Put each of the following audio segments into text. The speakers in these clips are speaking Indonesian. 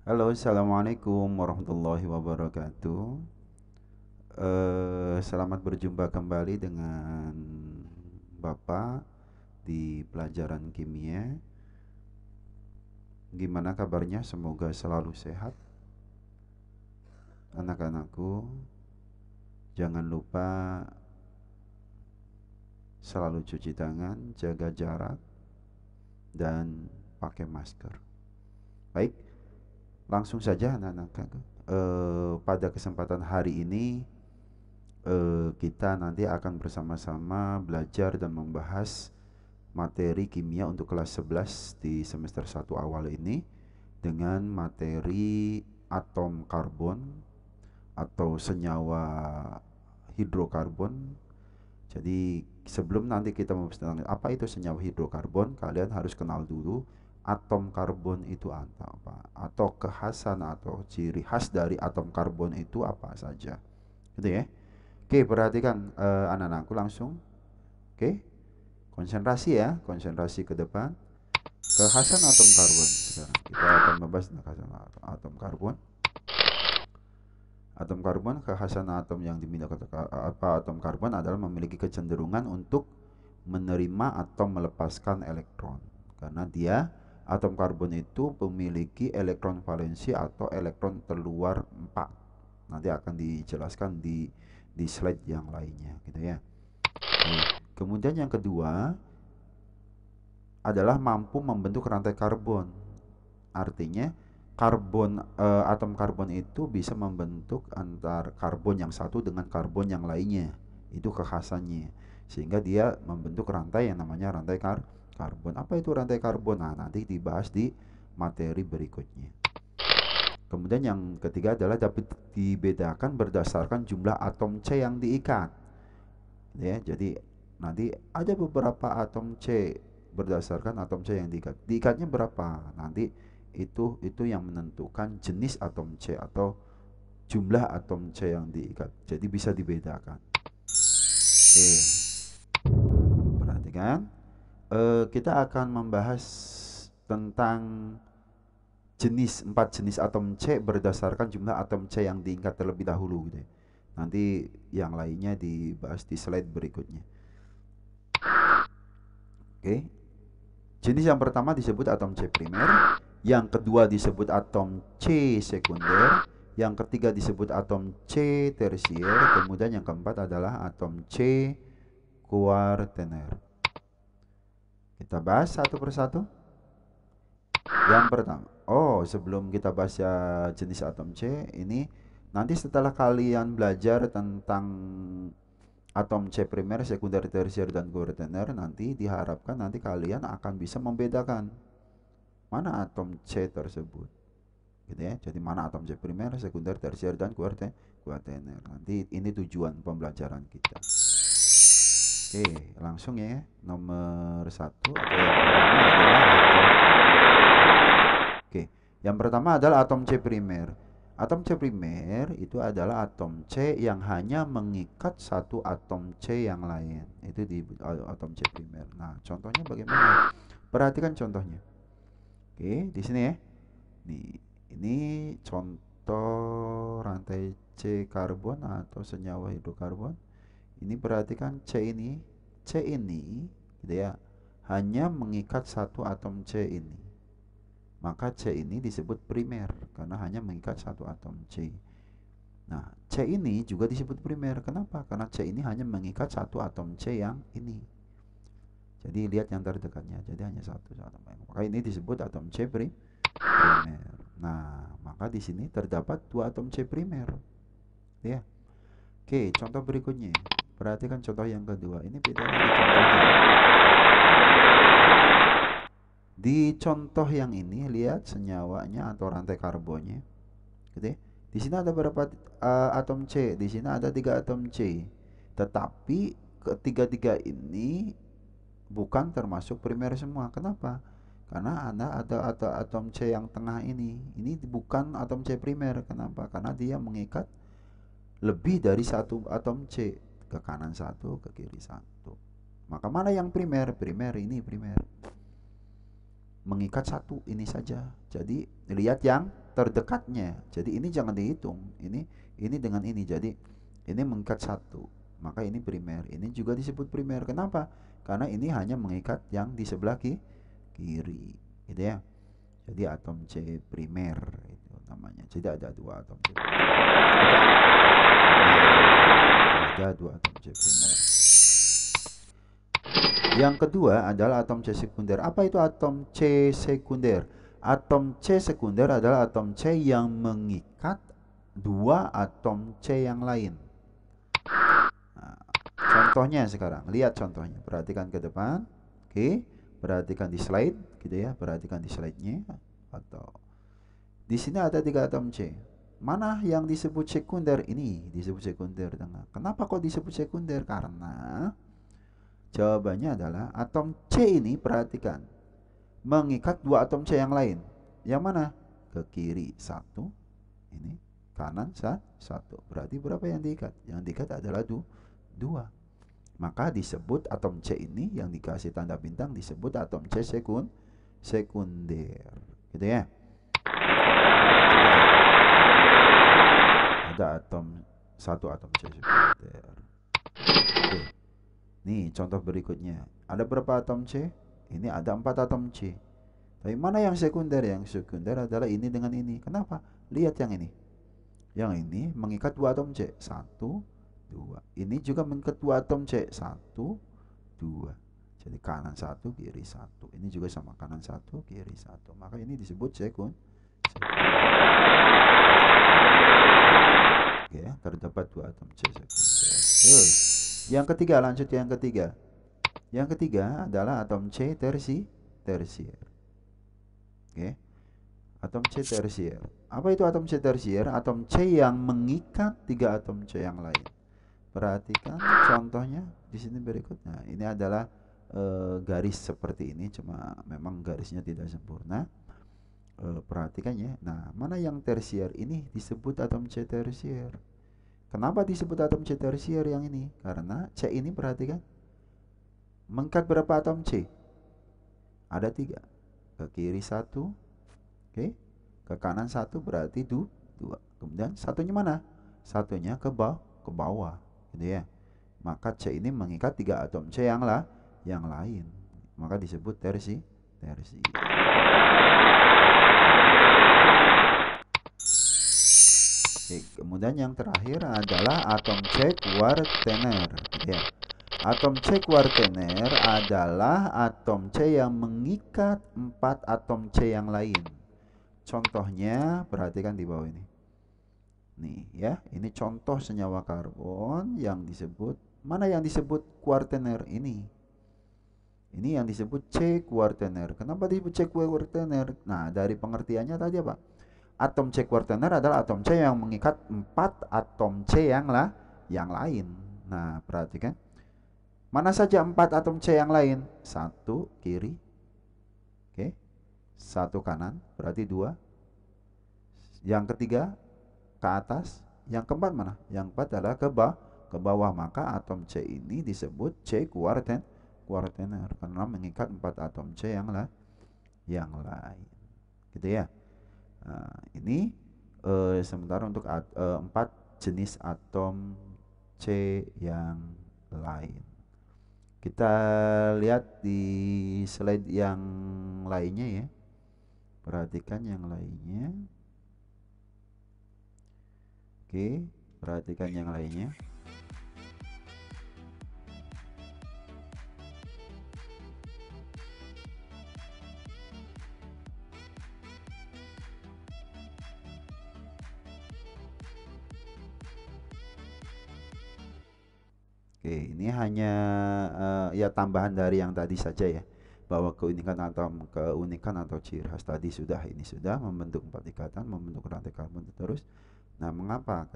Halo, assalamualaikum warahmatullahi wabarakatuh. Selamat berjumpa kembali dengan Bapak di pelajaran kimia. Gimana kabarnya? Semoga selalu sehat. Anak-anakku, jangan lupa selalu cuci tangan, jaga jarak, dan pakai masker. Baik, langsung saja anak-anakku. Pada kesempatan hari ini kita nanti akan bersama-sama belajar dan membahas materi kimia untuk kelas 11 di semester 1 awal ini dengan materi atom karbon atau senyawa hidrokarbon. Jadi sebelum nanti kita membahas tentang apa itu senyawa hidrokarbon, kalian harus kenal dulu atom karbon itu apa, atau kekhasan atau ciri khas dari atom karbon itu apa saja. Gitu ya. Oke, perhatikan anak-anakku langsung. Oke, konsentrasi ya, konsentrasi ke depan. Kekhasan atom karbon. Sekarang kita akan membahas tentang kekhasan atom karbon. Atom karbon, kekhasan atom yang dimiliki atom karbon adalah memiliki kecenderungan untuk menerima atau melepaskan elektron. Karena dia atom karbon itu memiliki elektron valensi atau elektron terluar 4. Nanti akan dijelaskan di slide yang lainnya gitu ya. Kemudian yang kedua adalah mampu membentuk rantai karbon. Artinya atom karbon itu bisa membentuk antar karbon yang satu dengan karbon yang lainnya. Itu kekhasannya. Sehingga dia membentuk rantai yang namanya rantai karbon. Apa itu rantai karbon? Nah, nanti dibahas di materi berikutnya. Kemudian yang ketiga adalah dapat dibedakan berdasarkan jumlah atom C yang diikat. Ya, jadi nanti ada beberapa atom C berdasarkan atom C yang diikat. Diikatnya berapa? Nanti itu yang menentukan jenis atom C atau jumlah atom C yang diikat. Jadi bisa dibedakan. Oke, perhatikan. Kita akan membahas tentang empat jenis atom C berdasarkan jumlah atom C yang diikat terlebih dahulu gitu ya. Nanti yang lainnya dibahas di slide berikutnya. Oke. Jenis yang pertama disebut atom C primer, yang kedua disebut atom C sekunder, yang ketiga disebut atom C tersier, kemudian yang keempat adalah atom C kuartener. Kita bahas satu persatu. Yang pertama, sebelum kita bahas ya jenis atom C, ini nanti setelah kalian belajar tentang atom C primer, sekunder, tersier, dan kuartener, nanti diharapkan nanti kalian akan bisa membedakan mana atom C tersebut, gitu ya. Jadi mana atom C primer, sekunder, tersier, dan kuartener. Nanti ini tujuan pembelajaran kita. Oke, langsung ya. Nomor satu atau yang pertama adalah yang pertama adalah atom C primer. Atom C primer itu adalah atom C yang hanya mengikat satu atom C yang lain. Itu di atom C primer. Nah, contohnya bagaimana? Perhatikan contohnya. Oke, di sini ya. Nih, ini contoh rantai C karbon atau senyawa hidrokarbon. Ini perhatikan C ini gitu ya, hanya mengikat satu atom C ini. Maka C ini disebut primer karena hanya mengikat satu atom C. Nah, C ini juga disebut primer. Kenapa? Karena C ini hanya mengikat satu atom C yang ini. Jadi lihat yang terdekatnya. Jadi hanya satu atom. Maka ini disebut atom C primer. Nah, maka di sini terdapat dua atom C primer. Ya. Oke, contoh berikutnya. Perhatikan contoh yang kedua. Ini bedanya di contohnya. Di contoh yang ini lihat senyawanya atau rantai karbonnya. Gitu ya. Di sini ada berapa atom C? Di sini ada 3 atom C. Tetapi ketiga-tiga ini bukan termasuk primer semua. Kenapa? Karena ada atom C yang tengah ini. Ini bukan atom C primer. Kenapa? Karena dia mengikat lebih dari satu atom C. Ke kanan satu, ke kiri satu. Maka mana yang primer? Primer mengikat satu ini saja. Jadi lihat yang terdekatnya. Jadi ini jangan dihitung. Ini dengan ini. Jadi ini mengikat satu. Maka ini primer. Ini juga disebut primer. Kenapa? Karena ini hanya mengikat yang di sebelah kiri. Gitu ya. Jadi atom C primer itu namanya. Jadi ada dua atom C primer. Ada dua atom C primer. Yang kedua adalah atom C sekunder. Apa itu atom C sekunder? Atom C sekunder adalah atom C yang mengikat dua atom C yang lain. Nah, contohnya sekarang, lihat contohnya. Perhatikan ke depan. Oke, perhatikan di slide, gitu ya. Perhatikan di slide-nya. Atau di sini ada 3 atom C. Mana yang disebut sekunder? Ini disebut sekunder. Kenapa kok disebut sekunder? Karena jawabannya adalah atom C ini, perhatikan, mengikat dua atom C yang lain. Yang mana? Ke kiri satu, ini kanan satu. Berarti berapa yang diikat? Yang diikat adalah dua. Maka disebut atom C ini yang dikasih tanda bintang disebut atom C sekunder. Gitu ya. Ada satu atom C sekunder. Oke. Nih contoh berikutnya. Ada berapa atom C? Ini ada 4 atom C. Tapi mana yang sekunder? Yang sekunder adalah ini dengan ini. Kenapa? Lihat yang ini. Yang ini mengikat 2 atom C. 1, 2. Ini juga mengikat 2 atom C. 1, 2. Jadi kanan 1, kiri 1. Ini juga sama, kanan 1, kiri 1. Maka ini disebut sekunder. Oke, terdapat 2 atom C sekunder. Yang ketiga, lanjut yang ketiga. Yang ketiga adalah atom C tersier. Oke. Atom C tersier. Apa itu atom C tersier? Atom C yang mengikat 3 atom C yang lain. Perhatikan contohnya di sini berikut. Nah, ini adalah garis seperti ini, cuma memang garisnya tidak sempurna. Perhatikan ya. Nah, mana yang tersier? Ini disebut atom C tersier. Kenapa disebut atom C tersier yang ini? Karena C ini, perhatikan, mengikat berapa atom C? Ada 3. Ke kiri 1, oke, ke kanan 1, berarti 2. Kemudian satunya mana? Satunya ke bawah, gitu ya. Maka C ini mengikat 3 atom C yang lain. Maka disebut tersier. Oke, kemudian yang terakhir adalah atom C kuartener, gitu ya. Atom C kuartener adalah atom C yang mengikat 4 atom C yang lain. Contohnya, perhatikan di bawah ini. Nih ya, ini contoh senyawa karbon yang disebut, mana yang disebut kuartener ini? Ini yang disebut C kuartener. Kenapa disebut C kuartener? Nah, dari pengertiannya tadi apa? Atom C kuartener adalah atom C yang mengikat 4 atom C yang lain. Nah, perhatikan. Mana saja 4 atom C yang lain? 1 kiri. Oke. 1 kanan, berarti 2. Yang ketiga ke atas. Yang keempat mana? Yang keempat adalah ke bawah. Maka atom C ini disebut C kuartener karena mengikat 4 atom C yang lain. Gitu ya. Nah, ini sementara untuk 4 jenis atom C yang lain. Kita lihat di slide yang lainnya ya. Perhatikan yang lainnya. Oke, perhatikan yang lainnya. Oke, ini hanya ya tambahan dari yang tadi saja ya, bahwa keunikan atau ciri khas tadi ini sudah membentuk 4 ikatan, membentuk rantai karbon terus. Nah, mengapa?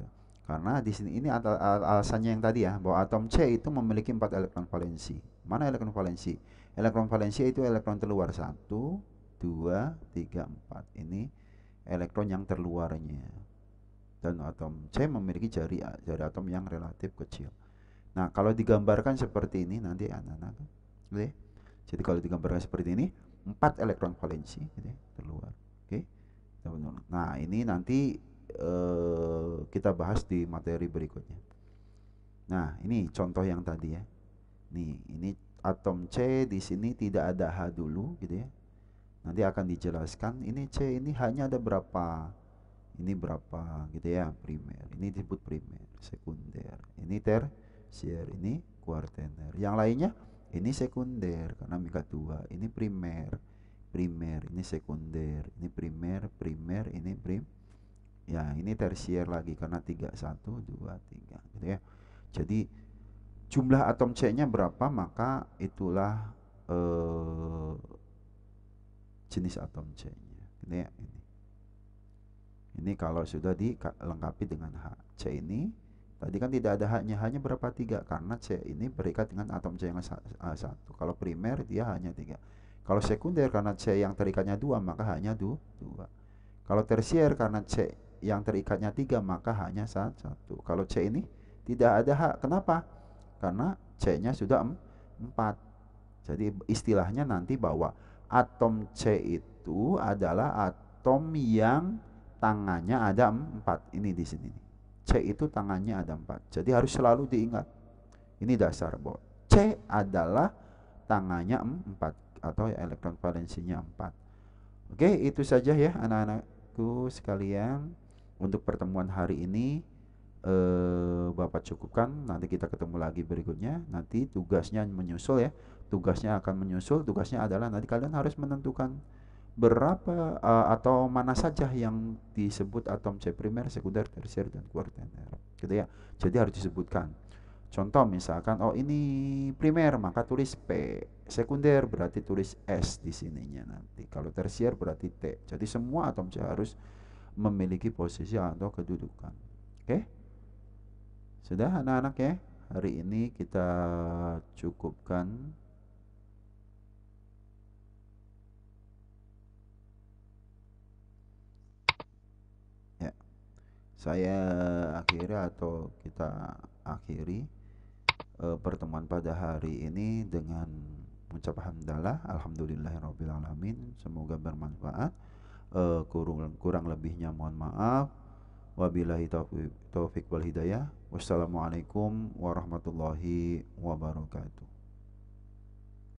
Karena di sini ini alasannya yang tadi ya, bahwa atom C itu memiliki 4 elektron valensi. Mana elektron valensi? Elektron valensi itu elektron terluar 1, 2, 3, 4. Ini elektron yang terluarnya. Dan atom C memiliki jari atom yang relatif kecil. Nah, kalau digambarkan seperti ini nanti anak-anak, oke. Jadi kalau digambarkan seperti ini, 4 elektron valensi gitu ya, terluar. Oke. Nah, ini nanti kita bahas di materi berikutnya. Nah, ini contoh yang tadi ya. Nih, ini atom C di sini tidak ada H dulu gitu ya. Nanti akan dijelaskan ini C ini hanya ada berapa. Ini berapa gitu ya, primer. Ini disebut primer, sekunder. Ini tersier, ini kuartener. Yang lainnya ini sekunder karena mika 2. Ini primer. Primer, ini sekunder. Ini primer, primer, ini ya, ini tersier lagi karena 3 1 2 3 gitu ya. Jadi jumlah atom C-nya berapa, maka itulah eh, jenis atom C-nya. Ini ya, ini. Ini kalau sudah dilengkapi dengan H. C ini tadi kan tidak ada H-nya, hanya berapa? 3 karena C ini berikat dengan atom C yang satu. Kalau primer dia hanya 3. Kalau sekunder karena C yang terikatnya 2 maka hanya 2. Kalau tersier karena C yang terikatnya 3 maka hanya 1. Kalau C ini tidak ada H. Kenapa? Karena C-nya sudah 4. Jadi istilahnya nanti bahwa atom C itu adalah atom yang tangannya ada 4. Ini di sini. C itu tangannya ada 4. Jadi harus selalu diingat. Ini dasar bahwa C adalah tangannya 4 atau elektron valensinya 4. Oke, itu saja ya anak-anakku sekalian untuk pertemuan hari ini. Bapak cukupkan, nanti kita ketemu lagi berikutnya. Nanti tugasnya menyusul ya. Tugasnya akan menyusul. Tugasnya adalah nanti kalian harus menentukan berapa atau mana saja yang disebut atom C primer, sekunder, tersier dan kuartener. Gitu ya. Jadi harus disebutkan. Contoh misalkan oh ini primer maka tulis P, sekunder berarti tulis S di sininya nanti. Kalau tersier berarti T. Jadi semua atom C harus memiliki posisi atau kedudukan. Oke? Sudah anak-anak ya? Hari ini kita cukupkan. Ya, saya akhiri atau kita akhiri pertemuan pada hari ini dengan mengucap hamdalah, alhamdulillahirabbil alamin. Semoga bermanfaat. Kurang lebihnya mohon maaf. Wabillahi taufiq wal hidayah. Wassalamualaikum warahmatullahi wabarakatuh.